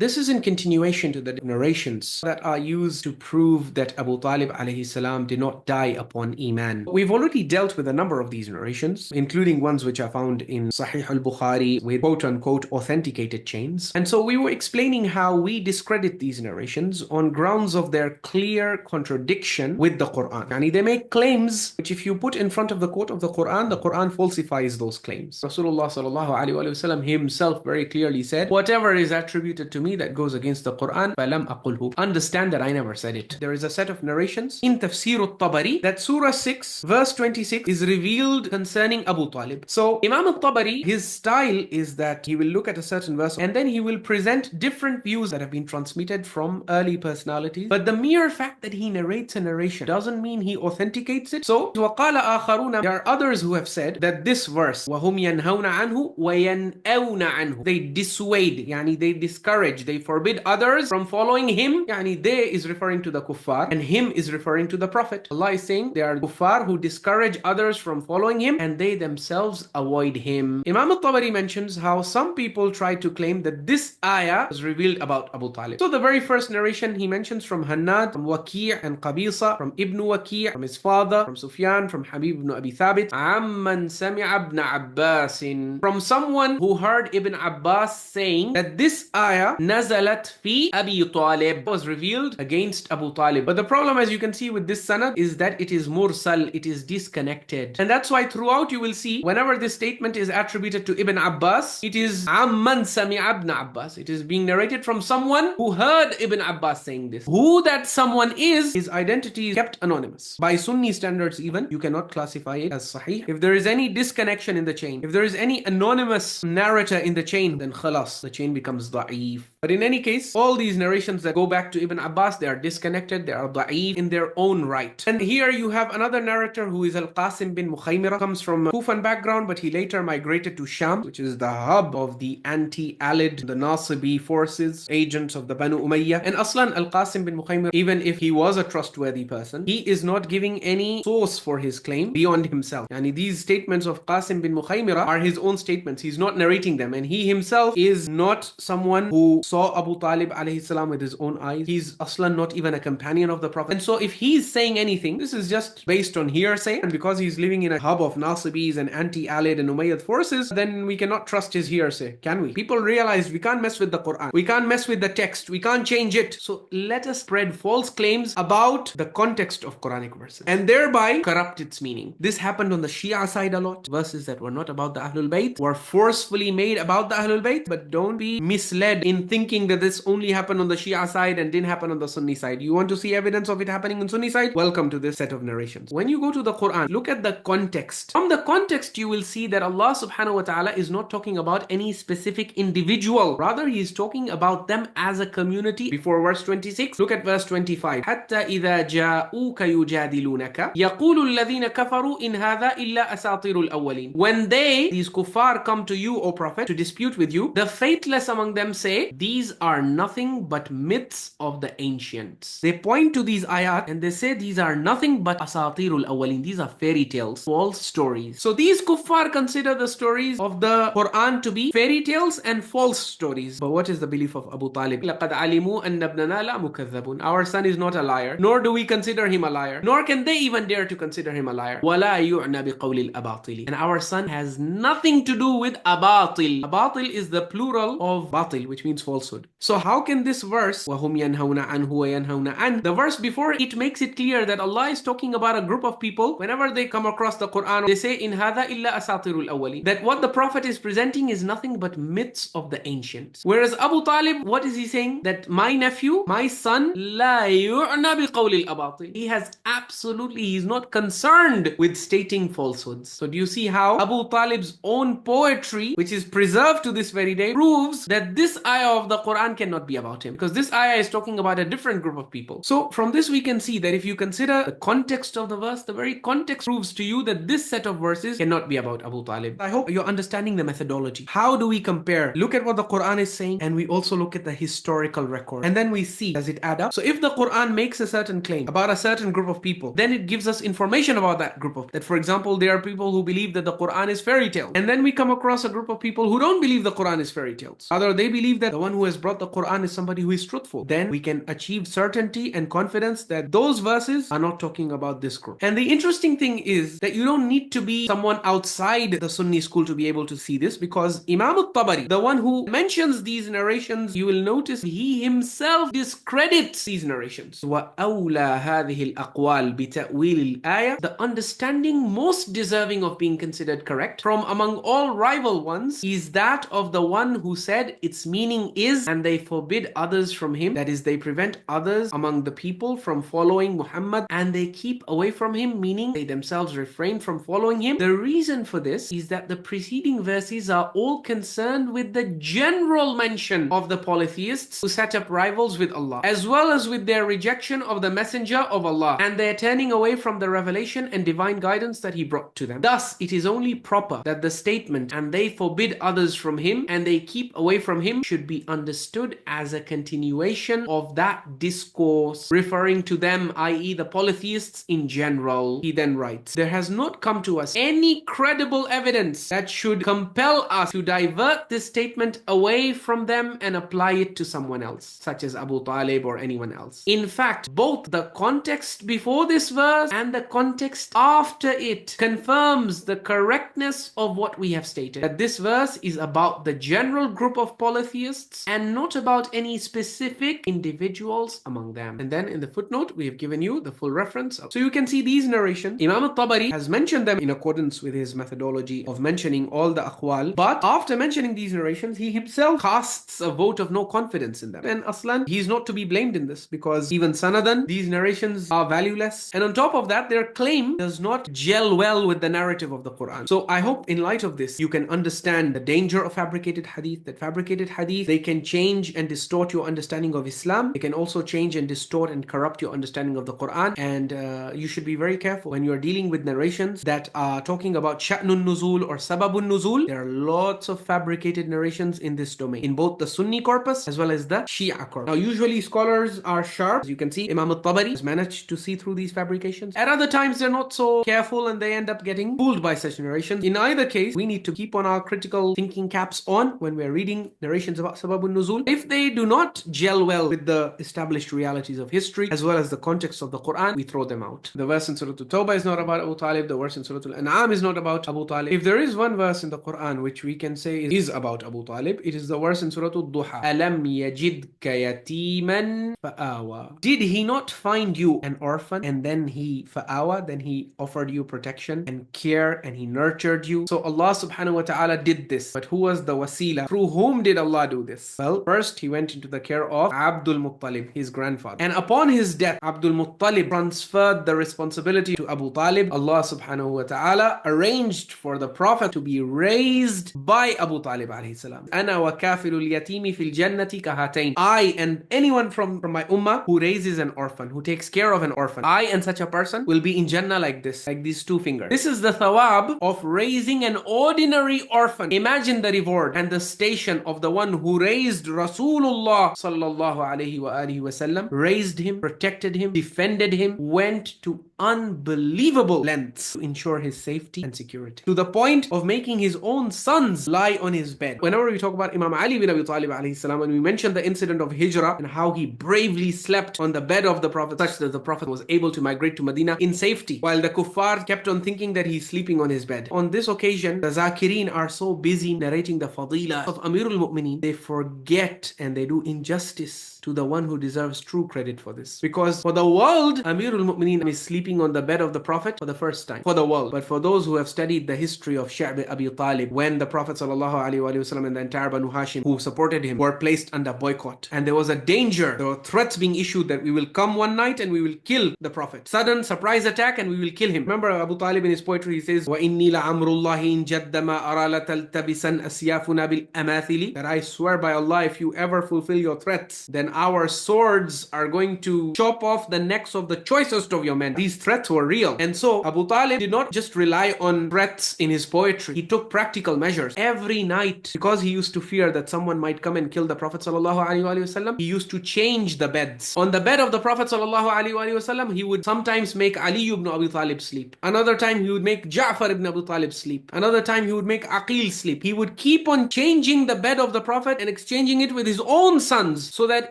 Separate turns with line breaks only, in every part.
This is in continuation to the narrations that are used to prove that Abu Talib alayhi salam did not die upon Iman. We've already dealt with a number of these narrations, including ones which are found in Sahih al-Bukhari with quote-unquote authenticated chains. And so we were explaining how we discredit these narrations on grounds of their clear contradiction with the Qur'an. Yani they make claims which if you put in front of the quote of the Qur'an falsifies those claims. Rasulullah sallallahu alaihi wasallam himself very clearly said, whatever is attributed to me that goes against the Qur'an, فَلَمْ أَقُلْهُ. Understand that I never said it. There is a set of narrations in Tafsir al-Tabari that Surah 6 verse 26 is revealed concerning Abu Talib. So Imam al-Tabari, his style is that he will look at a certain verse and then he will present different views that have been transmitted from early personalities. But the mere fact that he narrates a narration doesn't mean he authenticates it. So وَقَالَ آخَرُونَ, there are others who have said that this verse, وَهُمْ يَنْهَوْنَ عَنْهُ وَيَنْأَوْنَ عَنْهُ, they dissuade, yani they discourage, they forbid others from following him. Yani they is referring to the kuffar and him is referring to the Prophet. Allah is saying they are kuffar who discourage others from following him and they themselves avoid him. Imam al-Tabari mentions how some people try to claim that this ayah was revealed about Abu Talib. So the very first narration he mentions from Hannad, from Waki' and Qabisa, from Ibn Waki', from his father, from Sufyan, from Habib ibn Abi Thabit, Amman Sami'a ibn Abbas, from someone who heard Ibn Abbas saying that this ayah nazalat fi Abi Talib, was revealed against Abu Talib. But the problem, as you can see with this sanad, is that it is mursal, it is disconnected. And that's why throughout you will see whenever this statement is attributed to Ibn Abbas, it is Amman Sami'a ibn Abbas. It is being narrated from someone who heard Ibn Abbas saying this. Who that someone is, his identity is kept anonymous. By Sunni standards even, you cannot classify it as sahih. If there is any disconnection in the chain, if there is any anonymous narrator in the chain, then khalas, the chain becomes da'if. But in any case, all these narrations that go back to Ibn Abbas, they are disconnected, they are da'if in their own right. And here you have another narrator who is Al-Qasim bin Mukhaymira, comes from a Kufan background, but he later migrated to Sham, which is the hub of the anti-Alid, the Nasibi forces, agents of the Banu Umayyah. And Aslan Al-Qasim bin Mukhaymira, even if he was a trustworthy person, he is not giving any source for his claim beyond himself. And these statements of Qasim bin Mukhaymira are his own statements. He's not narrating them. And he himself is not someone who saw Abu Talib alayhi salam with his own eyes. He's aslan not even a companion of the Prophet. And so if he's saying anything, this is just based on hearsay. And because he's living in a hub of Nasibis and anti-Alid and Umayyad forces, then we cannot trust his hearsay, can we? People realize we can't mess with the Qur'an. We can't mess with the text. We can't change it. So let us spread false claims about the context of Quranic verses and thereby corrupt its meaning. This happened on the Shia side a lot. Verses that were not about the Ahlul Bayt were forcefully made about the Ahlul Bayt, but don't be misled in thinking that this only happened on the Shia side and didn't happen on the Sunni side. You want to see evidence of it happening on Sunni side? Welcome to this set of narrations. When you go to the Quran, look at the context. From the context, you will see that Allah subhanahu wa ta'ala is not talking about any specific individual. Rather, He is talking about them as a community. Before verse 26, look at verse 25. حَتَّى إِذَا جَاءُوكَ يُجَادِلُونَكَ يَقُولُ الَّذِينَ كَفَرُوا إِنْ هَذَا إِلَّا أَسَاطِيرُ الْأَوَّلِينَ. When these kuffar come to you, O Prophet, to dispute with you, the faithless among them say, these are nothing but myths of the ancients. They point to these ayat and they say these are nothing but asatirul awwalin. These are fairy tales, false stories. So these kuffar consider the stories of the Quran to be fairy tales and false stories. But what is the belief of Abu Talib? لَقَدْ عَلِمُوا أَنَّ ابْنَنَا لَا مُكَذَّبٌ. Our son is not a liar, nor do we consider him a liar, nor can they even dare to consider him a liar. وَلَا يُعْنَى بِقَوْلِ الْأَبَاطِلِ. And our son has nothing to do with abatil. Abatil is the plural of batil, which means falsehood. So how can this verse, وَهُمْ يَنْهَوْنَ عَنْهُ وَيَنْهَوْنَ عَنْهُ, the verse before it makes it clear that Allah is talking about a group of people. Whenever they come across the Quran, they say, إِنْ هَذَا إِلَّا أَسَاطِرُ الْأَوَّلِينَ, that what the Prophet is presenting is nothing but myths of the ancients. Whereas Abu Talib, what is he saying? That my nephew, my son, لَا يُعْنَى بِقَوْلِ الْأَبَاطِلِ. He's not concerned with stating falsehoods. So do you see how Abu Talib's own poetry, which is preserved to this very day, proves that this ayah of the Quran cannot be about him, because this ayah is talking about a different group of people. So from this we can see that if you consider the context of the verse, the very context proves to you that this set of verses cannot be about Abu Talib. I hope you're understanding the methodology. How do we compare? Look at what the Quran is saying and we also look at the historical record and then we see, does it add up? So if the Quran makes a certain claim about a certain group of people, then it gives us information about that group of, that for example, there are people who believe that the Quran is fairy tale, and then we come across a group of people who don't believe the Quran is fairy tales. Rather, they believe that the one who who has brought the Qur'an is somebody who is truthful. Then we can achieve certainty and confidence that those verses are not talking about this group. And the interesting thing is that you don't need to be someone outside the Sunni school to be able to see this, because Imam al-Tabari, the one who mentions these narrations, you will notice he himself discredits these narrations. وَأَوْلَى هَذِهِ الْأَقْوَالِ بِتَأْوِيلِ الْآيَةِ, the understanding most deserving of being considered correct from among all rival ones is that of the one who said its meaning is, and they forbid others from him, that is, they prevent others among the people from following Muhammad and they keep away from him, meaning they themselves refrain from following him. The reason for this is that the preceding verses are all concerned with the general mention of the polytheists who set up rivals with Allah, as well as with their rejection of the messenger of Allah and their turning away from the revelation and divine guidance that he brought to them. Thus, it is only proper that the statement, and they forbid others from him and they keep away from him, should be understood as a continuation of that discourse referring to them, i.e. the polytheists in general. He then writes, there has not come to us any credible evidence that should compel us to divert this statement away from them and apply it to someone else, such as Abu Talib or anyone else. In fact, both the context before this verse and the context after it confirms the correctness of what we have stated, that this verse is about the general group of polytheists and not about any specific individuals among them. And then in the footnote, we have given you the full reference. So you can see these narrations. Imam al-Tabari has mentioned them in accordance with his methodology of mentioning all the aqwal, but after mentioning these narrations, he himself casts a vote of no confidence in them. And aslan, he's not to be blamed in this, because even sanadan, these narrations are valueless. And on top of that, their claim does not gel well with the narrative of the Quran. So I hope in light of this, you can understand the danger of fabricated hadith, that fabricated hadith, they can change and distort your understanding of Islam. They can also change and distort and corrupt your understanding of the Quran. And you should be very careful when you're dealing with narrations that are talking about sha'nun nuzul or sababun nuzul. There are lots of fabricated narrations in this domain, in both the Sunni corpus as well as the Shia corpus. Now, usually scholars are sharp. As you can see, Imam al-Tabari has managed to see through these fabrications. At other times, they're not so careful and they end up getting fooled by such narrations. In either case, we need to keep on our critical thinking caps on when we're reading narrations about sababun nuzul. If they do not gel well with the established realities of history as well as the context of the Quran, we throw them out. The verse in Surah At-Tawbah is not about Abu Talib. The verse in Surah Al-An'am is not about Abu Talib. If there is one verse in the Quran which we can say is about Abu Talib, it is the verse in Surah Al-Duha. Alam yajidka yatiman fa'awa. Did he not find you an orphan and then he fa'awa, then he offered you protection and care and he nurtured you? So Allah subhanahu wa ta'ala did this. But who was the wasila? Through whom did Allah do this? Well, first he went into the care of Abdul Muttalib, his grandfather. And upon his death, Abdul Muttalib transferred the responsibility to Abu Talib. Allah subhanahu wa ta'ala arranged for the Prophet to be raised by Abu Talib alayhi salam. Ana wa kafilul yatimi fil jannati kahatain. I and anyone from my ummah who raises an orphan, who takes care of an orphan, I and such a person will be in Jannah like this, like these two fingers. This is the thawab of raising an ordinary orphan. Imagine the reward and the station of the one who raised Rasulullah sallallahu alayhi wa alihi wasallam, raised him, protected him, defended him, went to unbelievable lengths to ensure his safety and security, to the point of making his own sons lie on his bed. Whenever we talk about Imam Ali bin Abi Talib alayhi salam, and we mention the incident of Hijrah and how he bravely slept on the bed of the Prophet such that the Prophet was able to migrate to Medina in safety, while the kuffar kept on thinking that he's sleeping on his bed. On this occasion, the Zakireen are so busy narrating the fadila of Amirul Mu'mineen, they forget and they do injustice to the one who deserves true credit for this. Because for the world, Amirul Mu'mineen is sleeping on the bed of the Prophet for the first time. For the world. But for those who have studied the history of Sha'b Abi Talib, when the Prophet ﷺ and the entire Banu Hashim who supported him were placed under boycott, and there was a danger, there were threats being issued that we will come one night and we will kill the Prophet. Sudden surprise attack and we will kill him. Remember Abu Talib in his poetry, he says, وَإِنِّي لَعَمْرُ اللَّهِ إِن جَدَّ مَا أَرَى لَتَلْتَبِسًا أَسْيَافُنَا بِالْأَمَاثِلِ, that I swear by Allah, if you ever fulfill your threats, then our swords are going to chop off the necks of the choicest of your men. These threats were real. And so Abu Talib did not just rely on threats in his poetry. He took practical measures. Every night, because he used to fear that someone might come and kill the Prophet ﷺ, he used to change the beds. On the bed of the Prophet ﷺ, he would sometimes make Ali ibn Abi Talib sleep. Another time he would make Ja'far ibn Abi Talib sleep. Another time he would make Aqil sleep. He would keep on changing the bed of the Prophet and exchanging it with his own sons, so that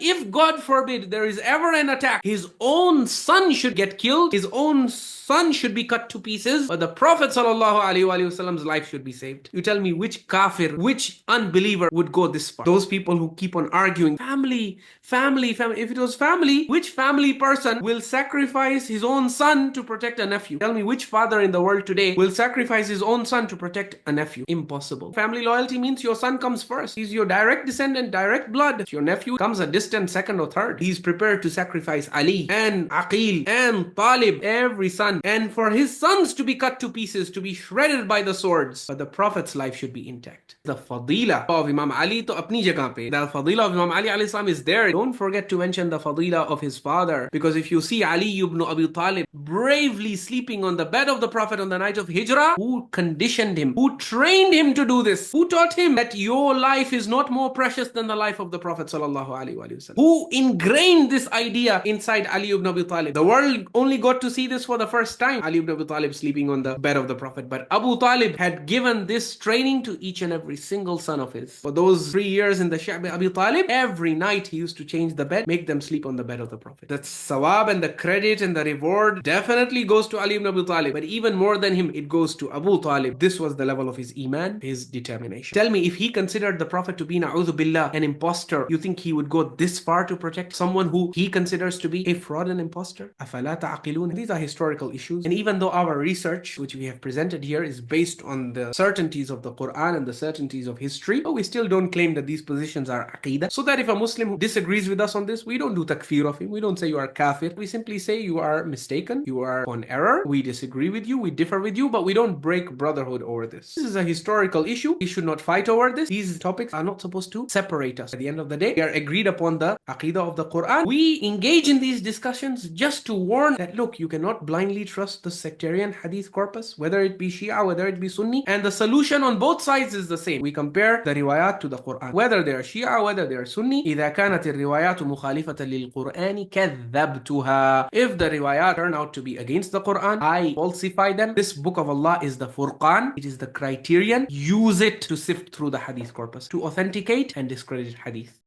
if, God forbid, there is ever an attack, his own son should get killed, his own son should be cut to pieces, but the Prophet ﷺ's life should be saved. You tell me which kafir, which unbeliever would go this far? Those people who keep on arguing, family, family, family. If it was family, which family person will sacrifice his own son to protect a nephew? Tell me which father in the world today will sacrifice his own son to protect a nephew? Impossible. Family loyalty means your son comes first. He's your direct descendant, direct blood. Your nephew comes a distant second or third. He's prepared to sacrifice Ali and Aqil and Talib, every son, and for his sons to be cut to pieces, to be shredded by the swords. But the Prophet's life should be intact. The fadila of Imam Ali to apni jagah pe. The fadila of Imam Ali alayhi salam is there. Don't forget to mention the fadila of his father, because if you see Ali ibn Abi Talib bravely sleeping on the bed of the Prophet on the night of Hijrah, who conditioned him? Who trained him to do this? Who taught him that your life is not more precious than the life of the Prophet sallallahu alaihi wasallam? Who ingrained this idea inside Ali ibn Abi Talib? The world only got to see this for the first time. Ali ibn Abi Talib sleeping on the bed of the Prophet. But Abu Talib had given this training to each and every single son of his. For those 3 years in the Sha'b Abi Talib, every night he used to change the bed, make them sleep on the bed of the Prophet. The sawab and the credit and the reward definitely goes to Ali ibn Abi Talib. But even more than him, it goes to Abu Talib. This was the level of his iman, his determination. Tell me, if he considered the Prophet to be, na'udhu billah, an imposter, you think he would go this far to protect someone who he considers to be a fraud and imposter? أَفَلَا تَعْقِلُونَ? These are historical issues. And even though our research, which we have presented here, is based on the certainties of the Qur'an and the certainties of history, but we still don't claim that these positions are aqidah. So that if a Muslim who disagrees with us on this, we don't do takfir of him. We don't say you are kafir. We simply say you are mistaken, you are on error, we disagree with you, we differ with you, but we don't break brotherhood over this. This is a historical issue. We should not fight over this. These topics are not supposed to separate us. At the end of the day, we are agreed upon the aqidah of the Qur'an. We engage in these discussions just to warn that, look, you cannot blindly trust the sectarian hadith corpus, whether it be Shia, whether it be Sunni, and the solution on both sides is the same. We compare the riwayat to the Qur'an. Whether they are Shia, whether they are Sunni, إِذَا كَانَتِ الرِّوَايَاتُ مُخَالِفَةً لِلْقُرْآنِ كَذَّبْتُهَا. If the riwayat turn out to be against the Qur'an, I falsify them. This book of Allah is the Furqan. It is the criterion. Use it to sift through the hadith corpus, to authenticate and discredit hadith.